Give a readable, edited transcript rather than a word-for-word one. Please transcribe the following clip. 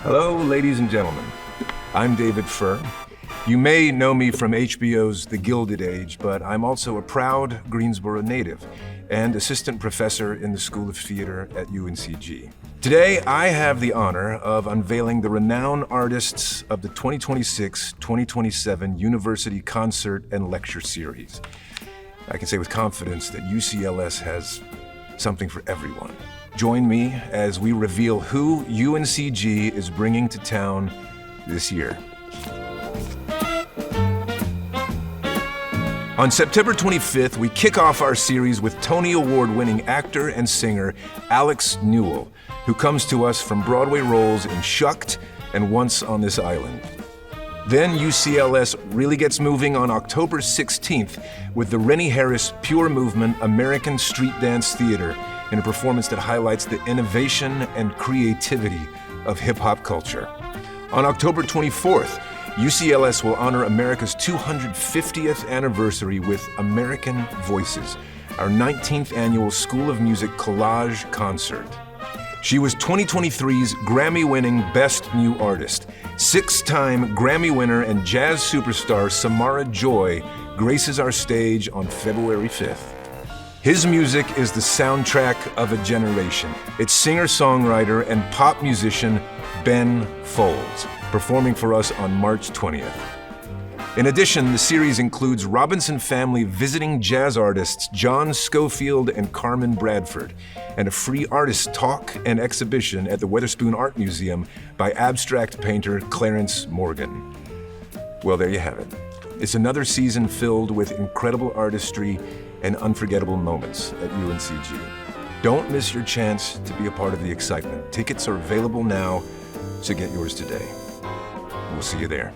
Hello, ladies and gentlemen. I'm David Furr. You may know me from HBO's The Gilded Age, but I'm also a proud Greensboro native and assistant professor in the School of Theater at UNCG. Today, I have the honor of unveiling the renowned artists of the 2026-2027 University Concert and Lecture Series. I can say with confidence that UCLS has something for everyone. Join me as we reveal who UNCG is bringing to town this year. On September 25th, we kick off our series with Tony Award-winning actor and singer Alex Newell, who comes to us from Broadway roles in Shucked and Once on This Island. Then UCLS really gets moving on October 16th with the Rennie Harris Pure Movement American Street Dance Theater in a performance that highlights the innovation and creativity of hip-hop culture. On October 24th, UCLS will honor America's 250th anniversary with American Voices, our 19th annual School of Music collage concert. She was 2023's Grammy-winning Best New Artist. 6-time Grammy winner and jazz superstar Samara Joy graces our stage on February 5th. His music is the soundtrack of a generation. It's singer-songwriter and pop musician Ben Folds, performing for us on March 20th. In addition, the series includes Robinson Family visiting jazz artists John Schofield and Carmen Bradford, and a free artist talk and exhibition at the Weatherspoon Art Museum by abstract painter Clarence Morgan. Well, there you have it. It's another season filled with incredible artistry and unforgettable moments at UNCG. Don't miss your chance to be a part of the excitement. Tickets are available now, so get yours today. We'll see you there.